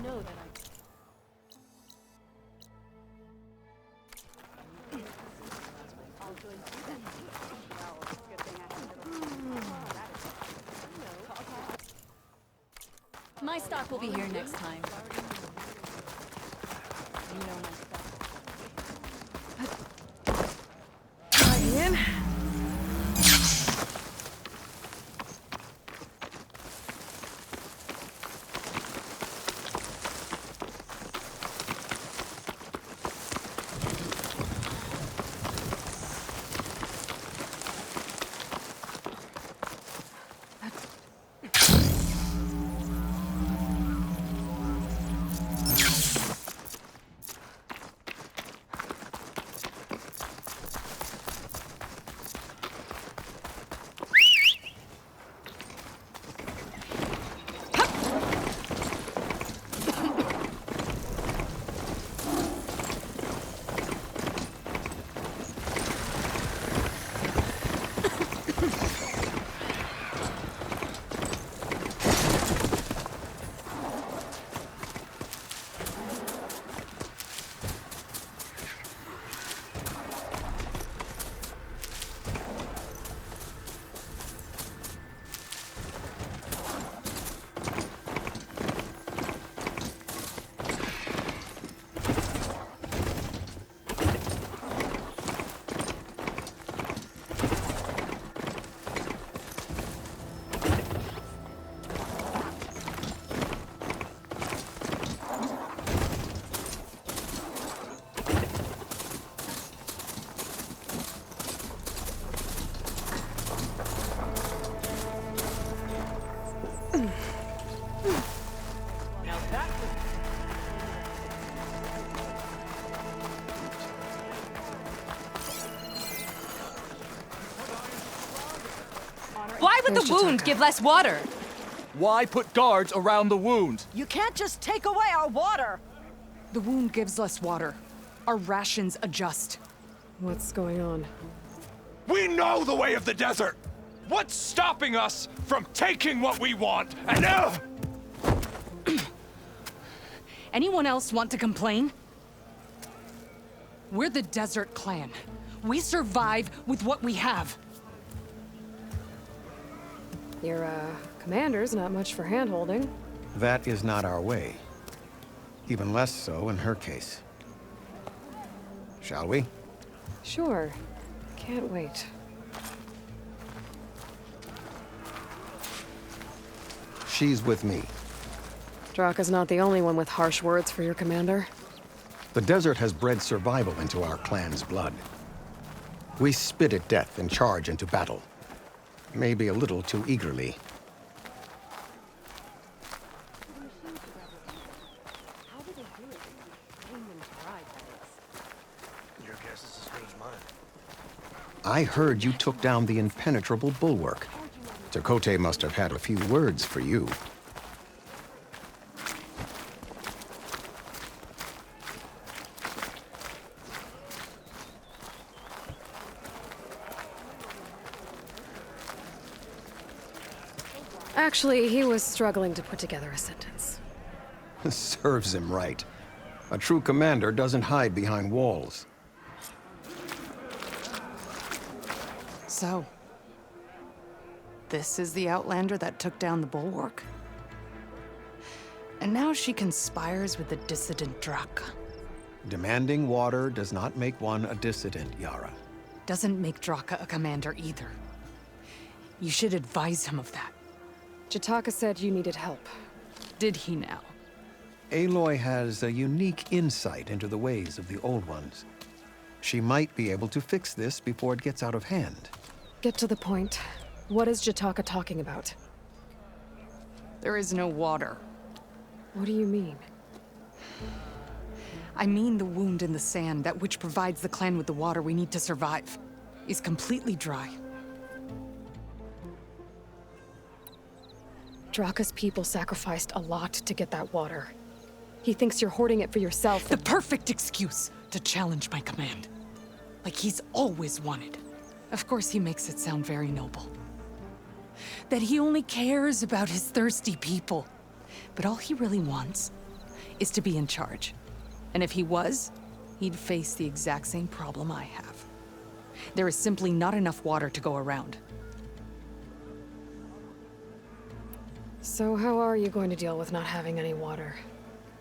know that I'll join you then. Well, good thing I My stock will be here next time. You know my stuff. Ian. Why would the wound give less water? Why put guards around the wound? You can't just take away our water! The wound gives less water. Our rations adjust. What's going on? We know the way of the desert! What's stopping us from taking what we want? And Anyone else want to complain? We're the Desert Clan. We survive with what we have. Your, commander's not much for hand-holding. That is not our way. Even less so in her case. Shall we? Sure. Can't wait. She's with me. Draka's not the only one with harsh words for your commander. The desert has bred survival into our clan's blood. We spit at death and charge into battle. Maybe a little too eagerly. Your guess is as good as mine. I heard you took down the impenetrable bulwark. Tekote must have had a few words for you. Actually, he was struggling to put together a sentence. Serves him right. A true commander doesn't hide behind walls. So, this is the Outlander that took down the bulwark? And now she conspires with the dissident Draka. Demanding water does not make one a dissident, Yara. Doesn't make Draka a commander either. You should advise him of that. Jataka said you needed help. Did he now? Aloy has a unique insight into the ways of the Old Ones. She might be able to fix this before it gets out of hand. Get to the point. What is Jataka talking about? There is no water. What do you mean? I mean the wound in the sand, that which provides the clan with the water we need to survive, is completely dry. Draka's people sacrificed a lot to get that water. He thinks you're hoarding it for yourself. The perfect excuse to challenge my command. Like he's always wanted. Of course he makes it sound very noble. That he only cares about his thirsty people. But all he really wants is to be in charge. And if he was, he'd face the exact same problem I have. There is simply not enough water to go around. So how are you going to deal with not having any water?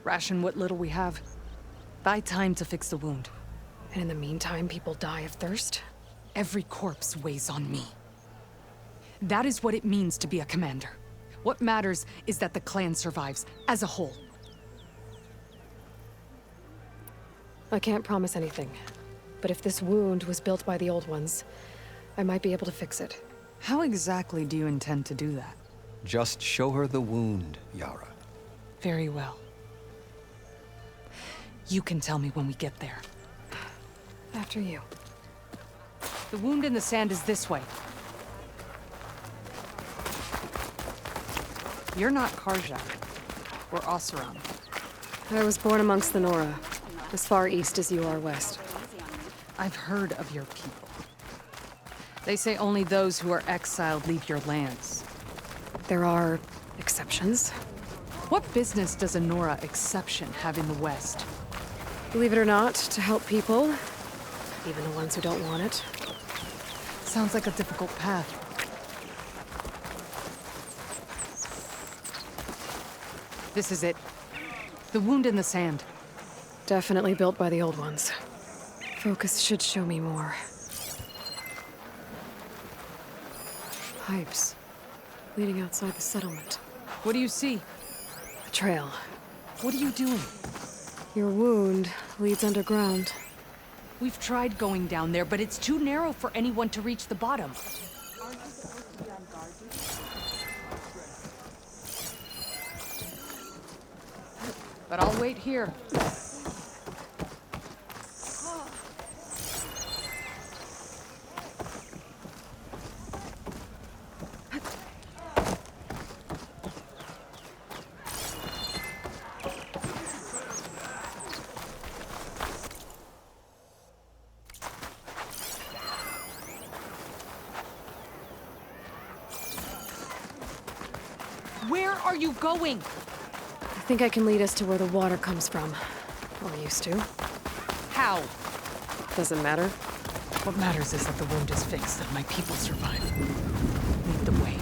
Ration what little we have. Buy time to fix the wound. And in the meantime, people die of thirst? Every corpse weighs on me. That is what it means to be a commander. What matters is that the clan survives, as a whole. I can't promise anything. But if this wound was built by the old ones, I might be able to fix it. How exactly do you intend to do that? Just show her the wound, Yara. Very well. You can tell me when we get there. After you. The wound in the sand is this way. You're not Karja. We're Oseram. I was born amongst the Nora, as far east as you are west. I've heard of your people. They say only those who are exiled leave your lands. There are exceptions. What business does a Nora exception have in the West? Believe it or not, to help people, even the ones who don't want it. Sounds like a difficult path. This is it. The wound in the sand. Definitely built by the old ones. Focus should show me more. Pipes. Leading outside the settlement. What do you see? A trail. What are you doing? Your wound leads underground. We've tried going down there, but it's too narrow for anyone to reach the bottom. But I'll wait here. Where are you going? I think I can lead us to where the water comes from. Or used to. How? Doesn't matter. What matters is that the wound is fixed and my people survive. Lead the way.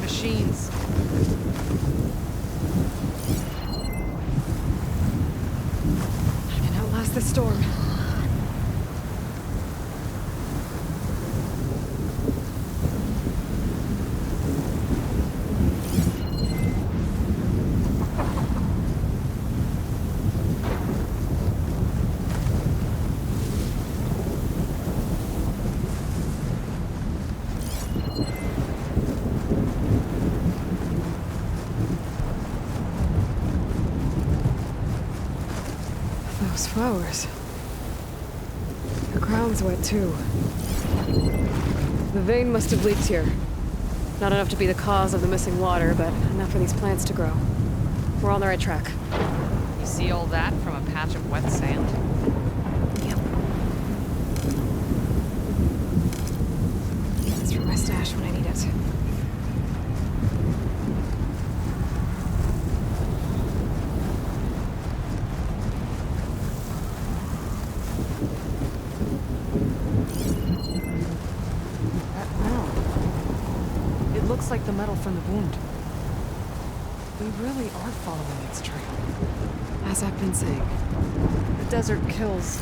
Machines. I can outlast the storm. Those flowers. The ground's wet too. The vein must have leaked here. Not enough to be the cause of the missing water, but enough for these plants to grow. We're on the right track. You see all that from a patch of wet sand? Yep. That's for my stash when I need it. That mound. It looks like the metal from the wound. We really are following its trail. As I've been saying. The desert kills,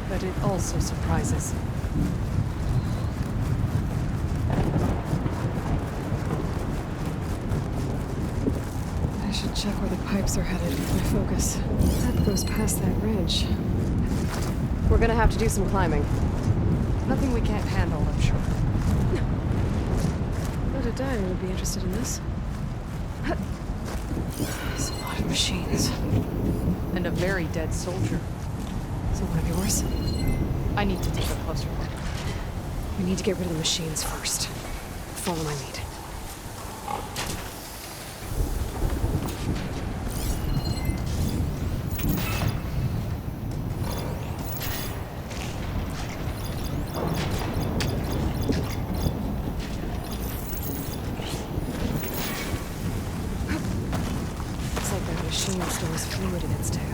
but it also surprises. I should check where the pipes are headed with my focus. That goes past that ridge. We're gonna have to do some climbing. Nothing we can't handle, I'm sure. But a diner would be interested in this. There's a lot of machines. And a very dead soldier. So one of yours? I need to take a closer look. We need to get rid of the machines first. Follow my lead. Looks like that machine stores fluid in its tail.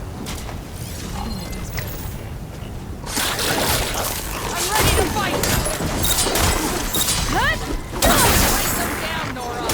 I'm ready to fight! Huh? Write them down, Nora!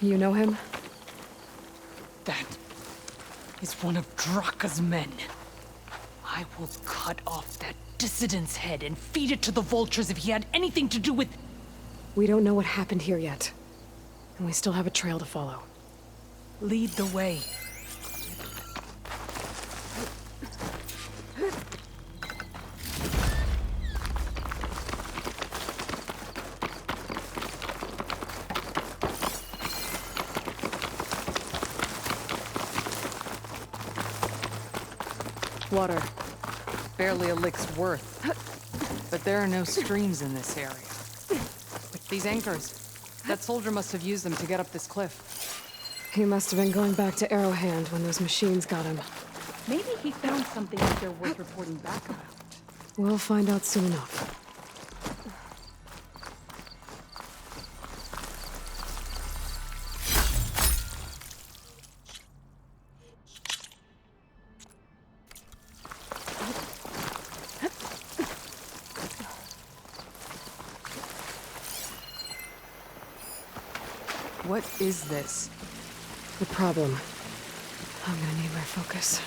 You know him? That is one of Draka's men. I will cut off that dissident's head and feed it to the vultures if he had anything to do with... We don't know what happened here yet. And we still have a trail to follow. Lead the way. Water. Barely a lick's worth. But there are no streams in this area. These anchors. That soldier must have used them to get up this cliff. He must have been going back to Arrowhand when those machines got him. Maybe he found something out there worth reporting back about. We'll find out soon enough. What is this? The problem. I'm gonna need my focus.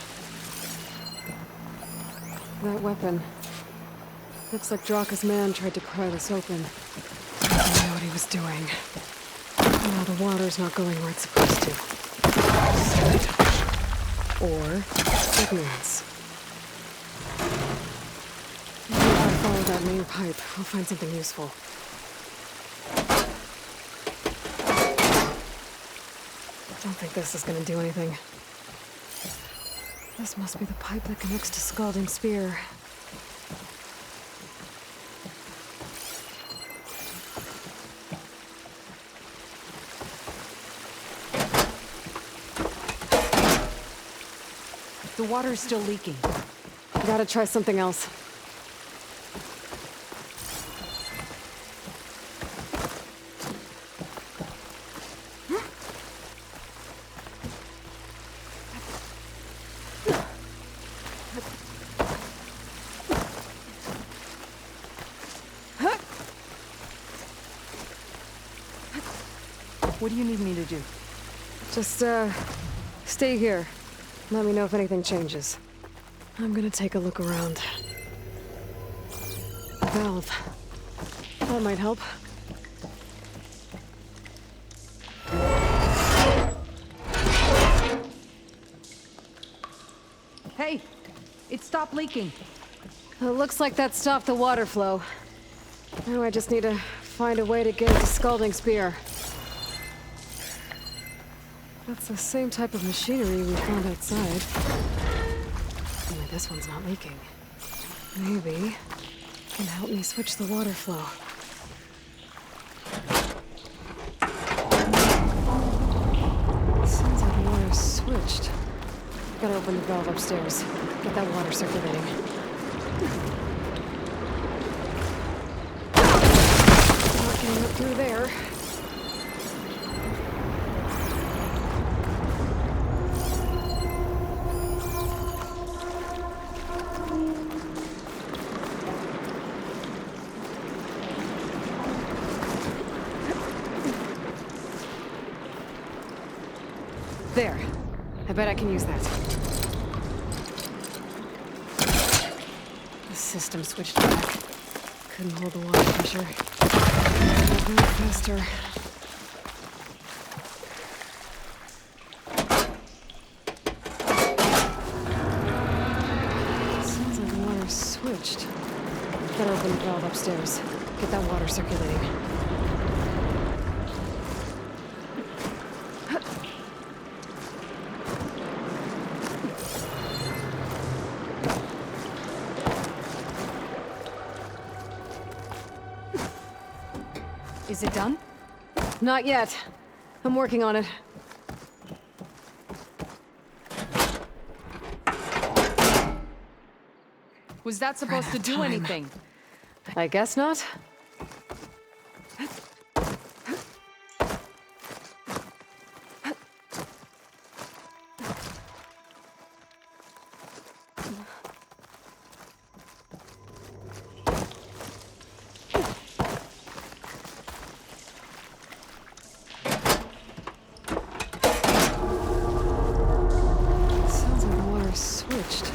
That weapon. Looks like Draka's man tried to pry this open. I don't know what he was doing. Now the water's not going where it's supposed to. Sabotage. Or ignorance. that main pipe, I'll find something useful. Don't think this is gonna do anything. This must be the pipe that connects to Scalding Spear. The water's still leaking. Gotta try something else. What do you need me to do? Just, stay here. Let me know if anything changes. I'm gonna take a look around. Valve. That might help. Hey! It stopped leaking. It looks like that stopped the water flow. Now I just need to find a way to get to Scalding Spear. That's the same type of machinery we found outside. Only this one's not leaking. Maybe it can help me switch the water flow. Sounds like the water's switched. Gotta open the valve upstairs. Get that water circulating. Not getting up through there. There. I bet I can use that. The system switched back. Couldn't hold the water pressure. Gotta move faster. Sounds like the water's switched. Gotta open the valve upstairs. Get that water circulating. Is it done? Not yet. I'm working on it. Was that supposed to do anything? I guess not. Sounds like the water's switched.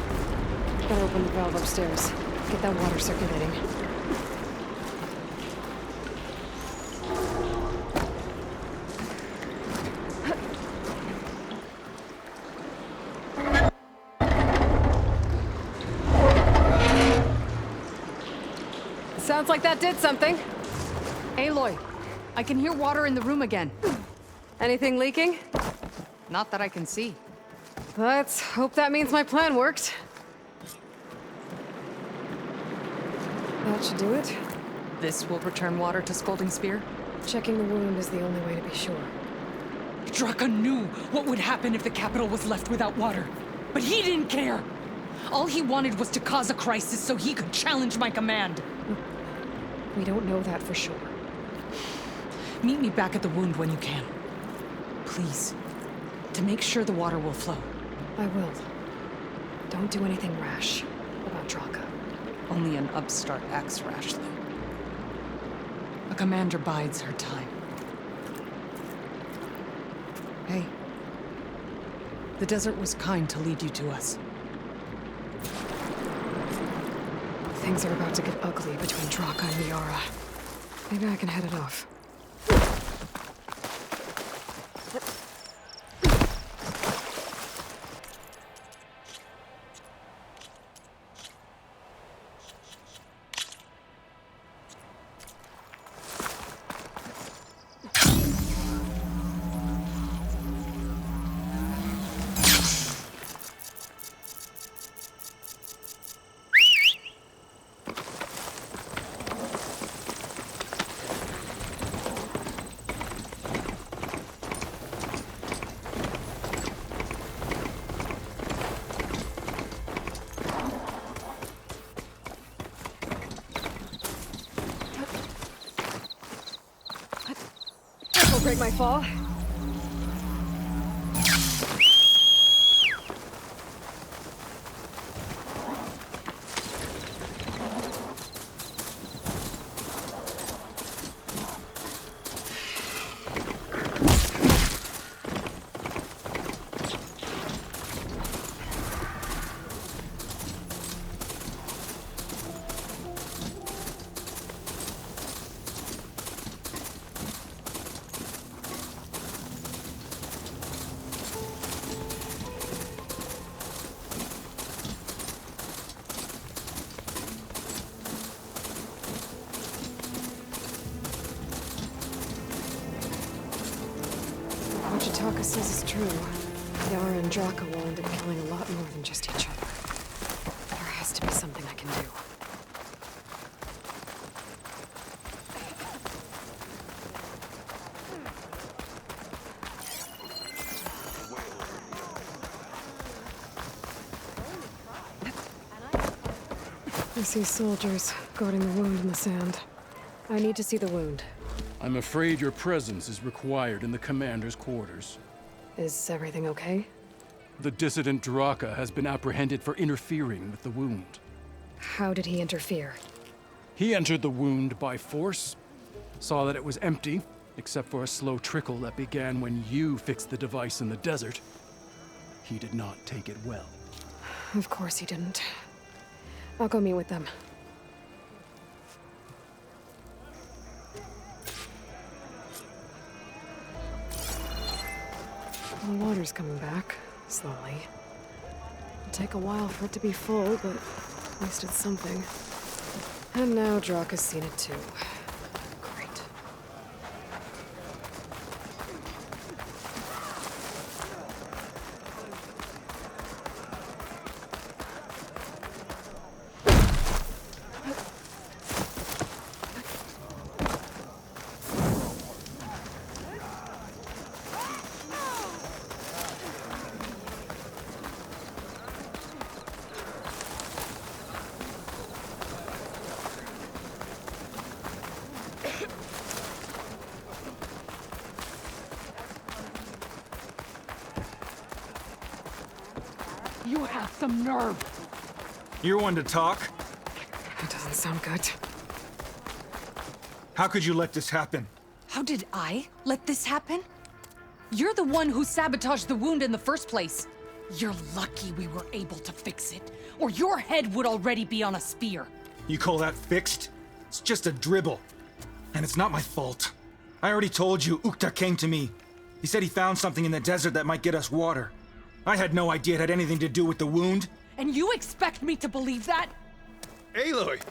Gotta open the valve upstairs. Get that water circulating. Sounds like that did something. Aloy, I can hear water in the room again. Anything leaking? Not that I can see. Let's hope that means my plan worked. That should do it. This will return water to Scalding Spear? Checking the wound is the only way to be sure. Draka knew what would happen if the capital was left without water. But he didn't care! All he wanted was to cause a crisis so he could challenge my command. We don't know that for sure. Meet me back at the wound when you can. Please. To make sure the water will flow. I will. Don't do anything rash about Draka. Only an upstart acts rashly. A commander bides her time. Hey. The desert was kind to lead you to us. Things are about to get ugly between Draka and Miara. Maybe I can head it off. break my fall? What Jataka says is true. Yara and Draka will end up killing a lot more than just each other. There has to be something I can do. I see soldiers guarding the wound in the sand. I need to see the wound. I'm afraid your presence is required in the commander's quarters. Is everything okay? The dissident Draka has been apprehended for interfering with the wound. How did he interfere? He entered the wound by force, saw that it was empty, except for a slow trickle that began when you fixed the device in the desert. He did not take it well. Of course he didn't. I'll go meet with them. The water's coming back, slowly. It'll take a while for it to be full, but at least it's something. And now Draka's seen it too. Great. You have some nerve. You're one to talk? That doesn't sound good. How could you let this happen? How did I let this happen? You're the one who sabotaged the wound in the first place. You're lucky we were able to fix it, or your head would already be on a spear. You call that fixed? It's just a dribble. And it's not my fault. I already told you, Ukta came to me. He said he found something in the desert that might get us water. I had no idea it had anything to do with the wound. And you expect me to believe that? Aloy,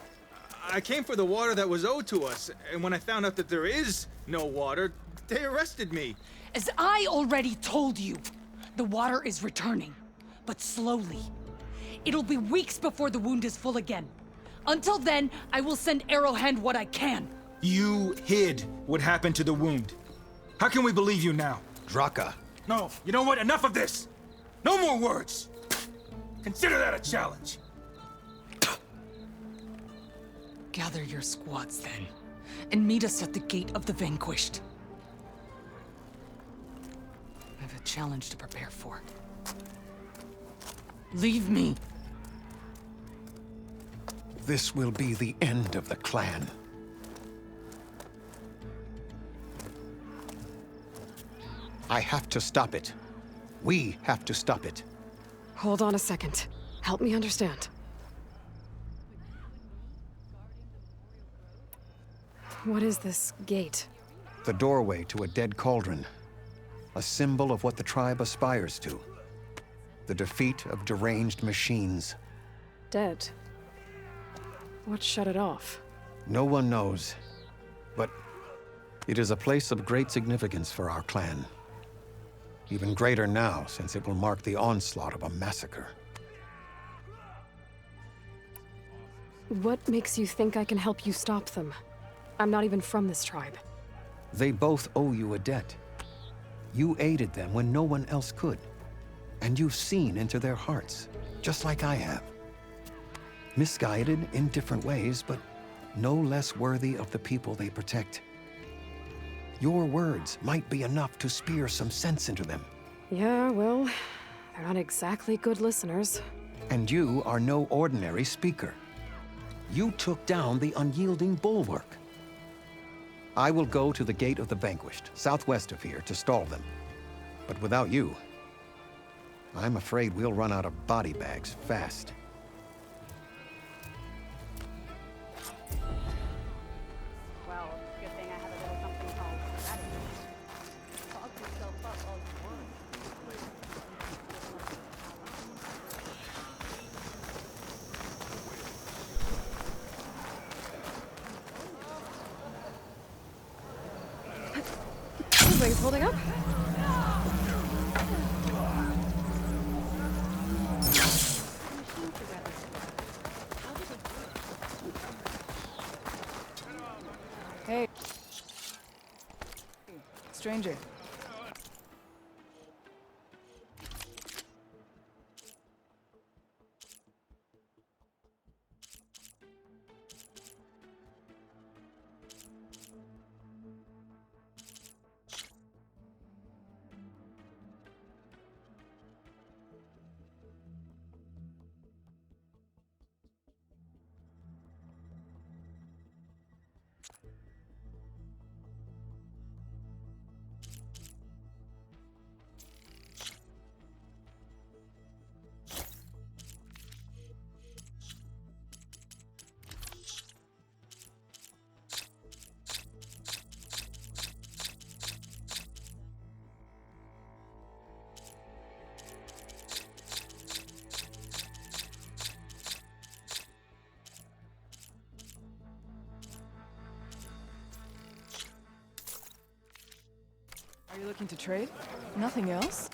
I came for the water that was owed to us, and when I found out that there is no water, they arrested me. As I already told you, the water is returning, but slowly. It'll be weeks before the wound is full again. Until then, I will send Arrowhand what I can. You hid what happened to the wound. How can we believe you now? Draka. No, you know what? Enough of this! No more words! Consider that a challenge. Gather your squads then, and meet us at the Gate of the Vanquished. I have a challenge to prepare for. Leave me. This will be the end of the clan. I have to stop it. We have to stop it. Hold on a second. Help me understand. What is this gate? The doorway to a dead cauldron. A symbol of what the tribe aspires to. The defeat of deranged machines. Dead. What shut it off? No one knows. But it is a place of great significance for our clan. Even greater now, since it will mark the onslaught of a massacre. What makes you think I can help you stop them? I'm not even from this tribe. They both owe you a debt. You aided them when no one else could. And you've seen into their hearts, just like I have. Misguided in different ways, but no less worthy of the people they protect. Your words might be enough to spear some sense into them. Yeah, well, they're not exactly good listeners. And you are no ordinary speaker. You took down the unyielding bulwark. I will go to the Gate of the Vanquished, southwest of here, to stall them. But without you, I'm afraid we'll run out of body bags fast. Well, good thing I have a little something called strategy. Talk yourself up all you want. Everything's holding up? Hey. Stranger. Are you looking to trade? Nothing else?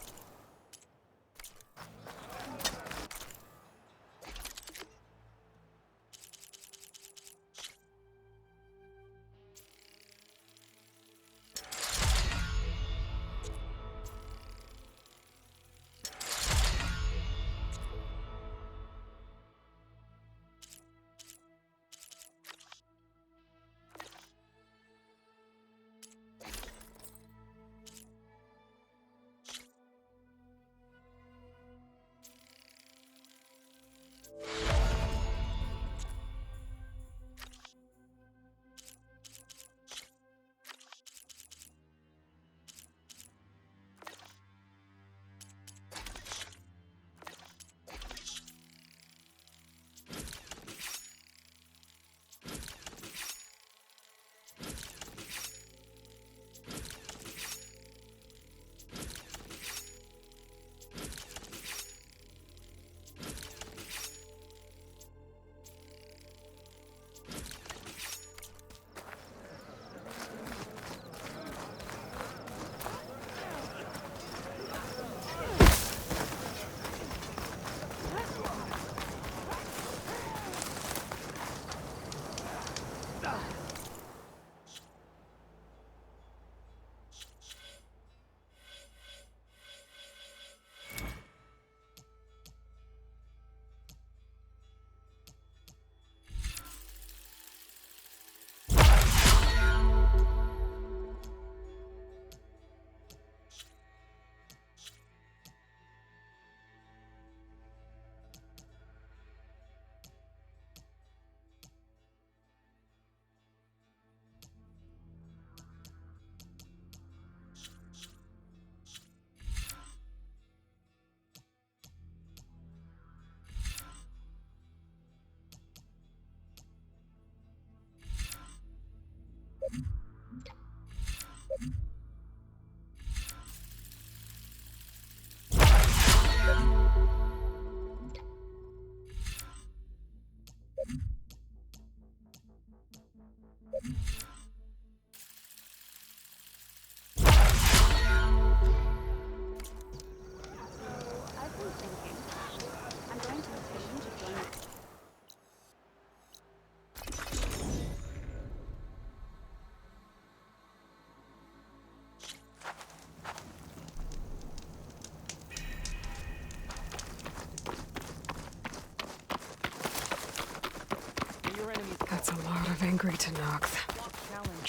That's a lot of angry Tenakth.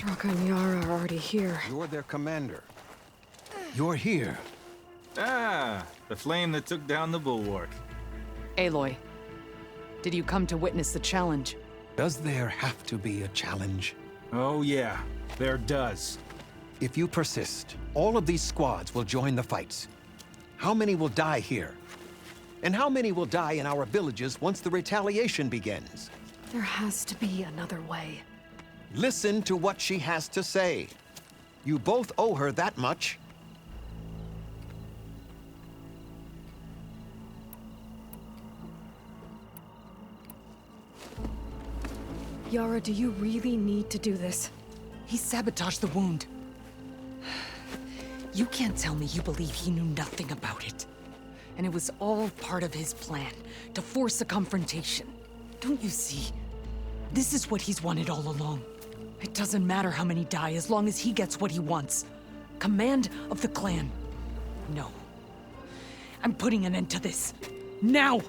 Draka and Yara are already here. You're their commander. You're here. Ah, the flame that took down the bulwark. Aloy, did you come to witness the challenge? Does there have to be a challenge? Oh yeah, there does. If you persist, all of these squads will join the fights. How many will die here? And how many will die in our villages once the retaliation begins? There has to be another way. Listen to what she has to say. You both owe her that much. Yara, do you really need to do this? He sabotaged the wound. You can't tell me you believe he knew nothing about it. And it was all part of his plan, to force a confrontation. Don't you see? This is what he's wanted all along. It doesn't matter how many die as long as he gets what he wants. Command of the clan. No. I'm putting an end to this. Now!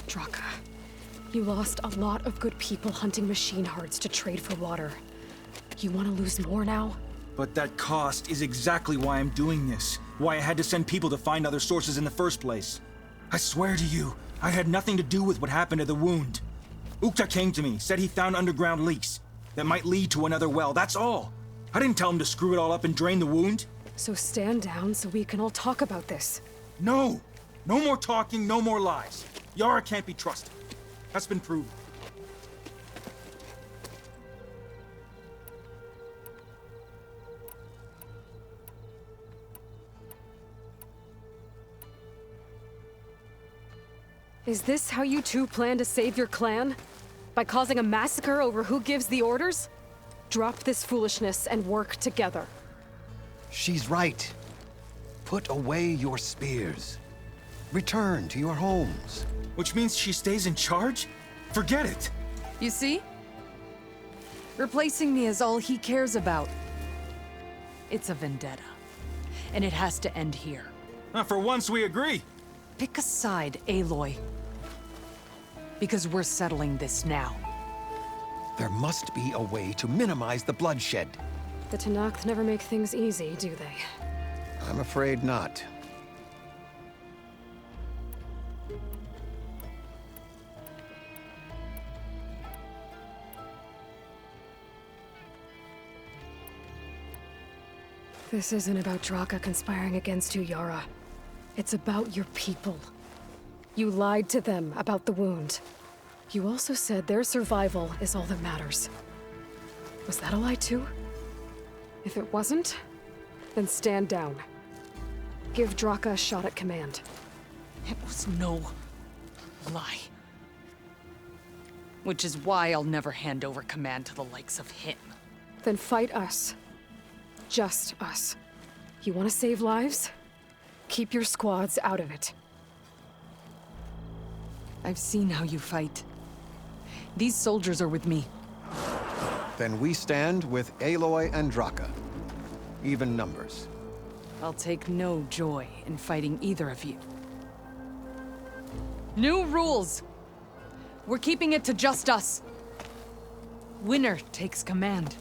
Draka, you lost a lot of good people hunting machine hearts to trade for water. You want to lose more now? But that cost is exactly why I'm doing this. Why I had to send people to find other sources in the first place. I swear to you, I had nothing to do with what happened to the wound. Ukta came to me, said he found underground leaks that might lead to another well, that's all. I didn't tell him to screw it all up and drain the wound. So stand down so we can all talk about this. No! No more talking, no more lies. Yara can't be trusted. That's been proven. Is this how you two plan to save your clan? By causing a massacre over who gives the orders? Drop this foolishness and work together. She's right. Put away your spears. Return to your homes. Which means she stays in charge? Forget it! You see? Replacing me is all he cares about. It's a vendetta. And it has to end here. For once we agree. Pick a side, Aloy. Because we're settling this now. There must be a way to minimize the bloodshed. The Tenakth never make things easy, do they? I'm afraid not. This isn't about Draka conspiring against you, Yara. It's about your people. You lied to them about the wound. You also said their survival is all that matters. Was that a lie too? If it wasn't, then stand down. Give Draka a shot at command. It was no lie. Which is why I'll never hand over command to the likes of him. Then fight us. Just us. You want to save lives? Keep your squads out of it. I've seen how you fight. These soldiers are with me. Then we stand with Aloy and Draka. Even numbers. I'll take no joy in fighting either of you. New rules! We're keeping it to just us. Winner takes command.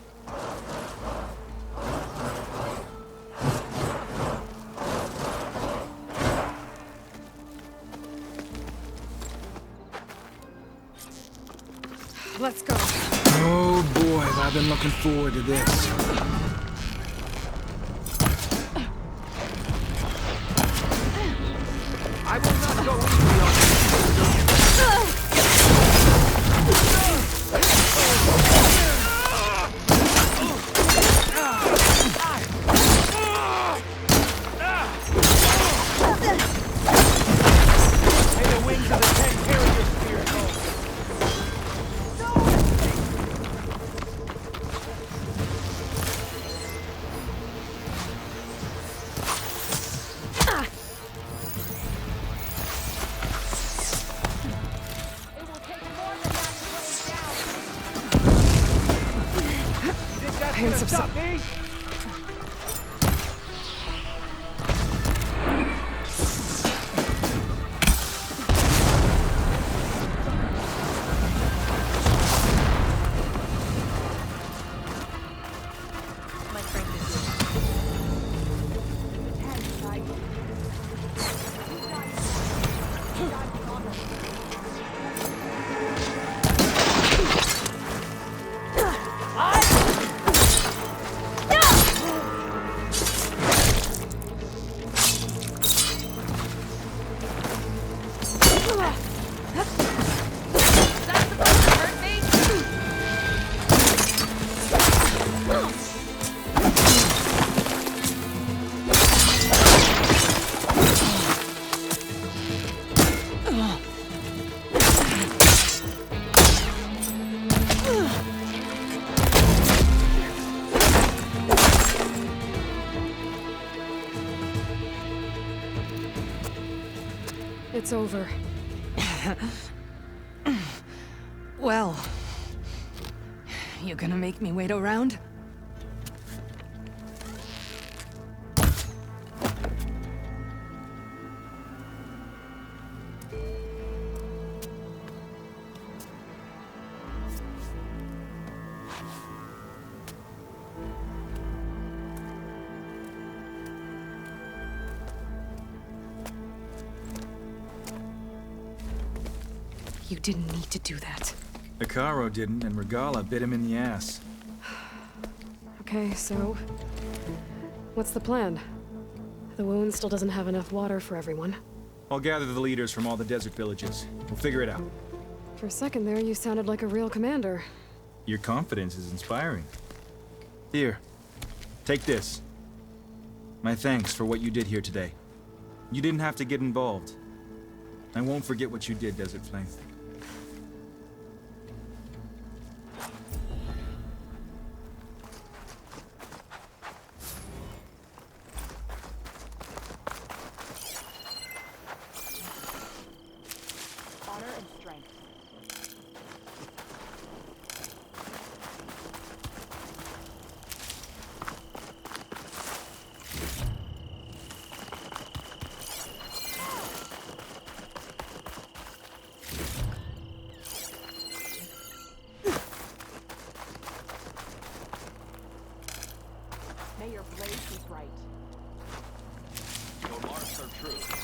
Let's go. Oh boy, I've been looking forward to this. I will not go easy on you. May the wings of the Ten carry your spear home. Hands up, Stop me! It's over. Well, you gonna make me wait around? You didn't need to do that. Icaro didn't, and Regala bit him in the ass. Okay, so... what's the plan? The wound still doesn't have enough water for everyone. I'll gather the leaders from all the desert villages. We'll figure it out. For a second there, you sounded like a real commander. Your confidence is inspiring. Here, take this. My thanks for what you did here today. You didn't have to get involved. I won't forget what you did, Desert Flame. Honor and strength. May your blaze be bright. Your marks are true.